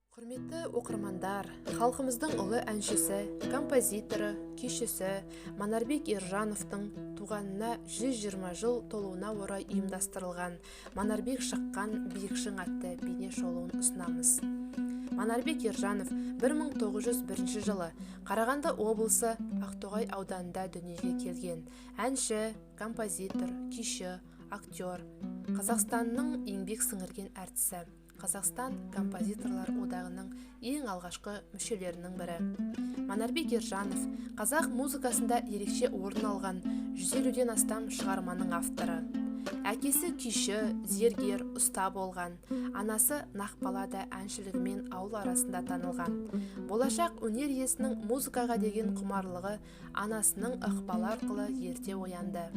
Құрметті оқырмандар, халқымыздың ұлы әншісі, композиторы, күйшісі Манарбек Ержановтың туғанына 120 жыл толуына орай ұйымдастырылған Манарбек шыққан биікшің атты бейне шолуын ұсынамыз. Манарбек Ержанов 1901 жылы Қарағанды облысы Ақтоғай ауданында дүниеге келген. Әнші, композитор, күйші, актер, Қазақстанның еңбек сіңірген әртісі. Қазақстан композиторлар одағының ең алғашқы мүшелерінің бірі. Манарбек Ержанов қазақ музыкасында ерекше орын алған 150-ден астам шығарманың авторы. Әкесі күйші, зергер, ұста болған. Анасы Нақбалада әншілігімен ауыл арасында танылған. Болашақ өнер иесінің музыкаға деген құмарлығы анасының ықпалы арқылы ерте оянды.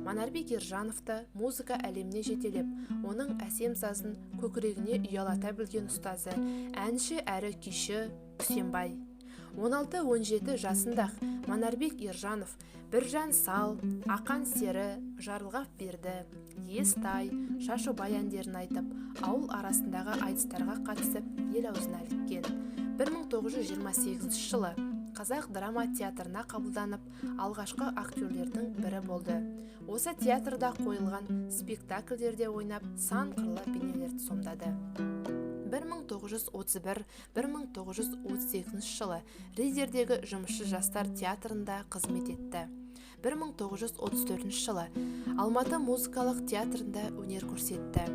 Манарбек Ержановты музыка әлеміне жетелеп, оның әсем сазын көкірегіне ұялата білген ұстазы, әнші әрі күйші Үсенбай. 16-17 жасында Манарбек Ержанов Біржан Сал, Ақан Сері, Жарылғап берді, Естай, Шашубай әндерін айтып, ауыл арасындағы айтыстарға қатысып, ел аузына іліккен. 1928 жылы Қазақ драма театрына қабылданып, алғашқы актерлердің бірі болды. Осы театрда қойылған спектакльдерде ойнап, сан қырлы бейнелерді сомдады. 1931-1938 жылы Риддердегі жұмысшы жастар театрында қызмет етті. 1934 жылы Алматы музыкалық театрында өнер көрсетті.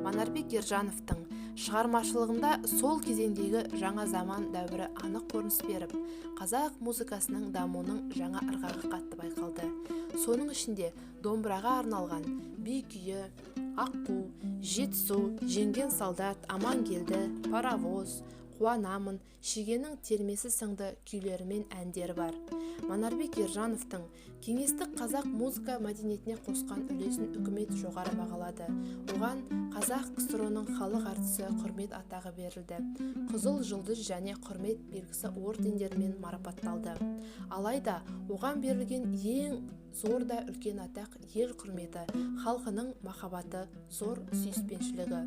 Манарбек Ержановтың шығармашылығында сол кезеңдегі жаңа заман дәуірі анық көрініс беріп, қазақ музыкасының дамуының жаңа ырғағы қатты байқалды. Соның ішінде домбыраға арналған би күйі, аққу, жетісу, жеңген солдат, аман келді, паровоз, қуанамын, шегенің термесі сынды күйлерімен әндері бар. Манарбек Ержановтың кеңестік қазақ музыка мәдениетіне қосқан үлесін үкімет жоғары бағалады. Оған Қазақ КСР-ның халық әртісі құрмет атағы берілді. Қызыл жұлдыз және құрмет белгісі ордендермен марапатталды. Алайда оған берілген ең зор да үлкен атақ ел құрметі, халқының махаббаты, зор сүйіспеншілігі.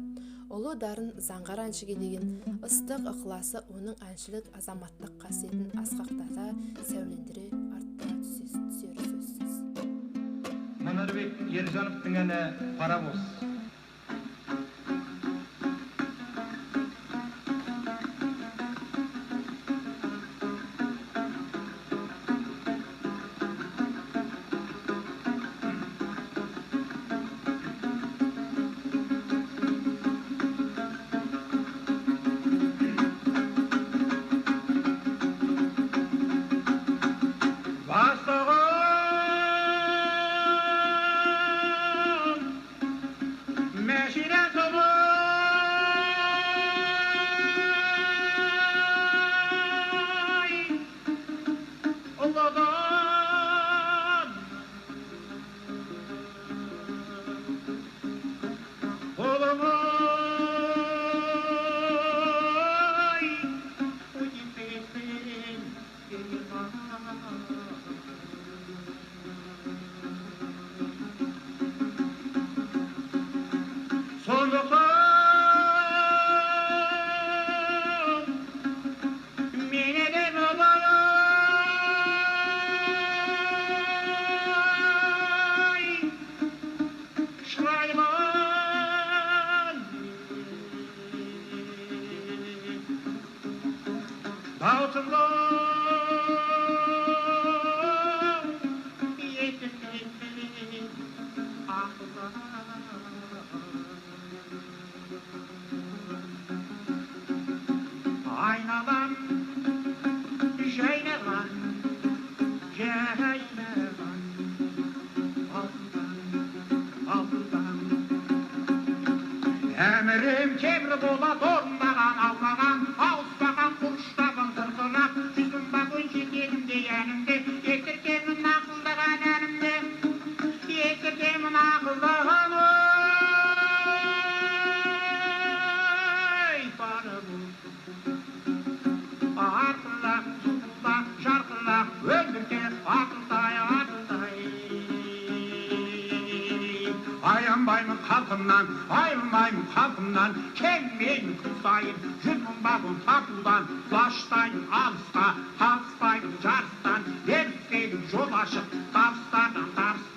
Ұлы дарын заңғар әншіге деген ыстық ықыласы оның әншілік азаматтық қасиетін асқақтата, сәулелендіре арттыра түсер сөзсіз. Манарбек Ержановтың әні «Паровоз». Aynalan, jaynalan, jaynalan, aldan. Emrim kemri bola dorundagan, avlagan, ağızbagan, kuruştagan, tırkırap, yüzüm bakın çekelimde yanımda, yetirkemin akıldagan yanımda, yetirkemin akıldagan, oy, bana bu. Arqıla, suqla, жарқыла, өндірге, артылдай. Аянбаймын халқымнан, айырылмаймын халқымнан, кең менің жолдайын, 100 мың вагон тартудан, баштайын алысқа, қалыспайын жарыстан, беріспейін жол ашып, табыстардан табыс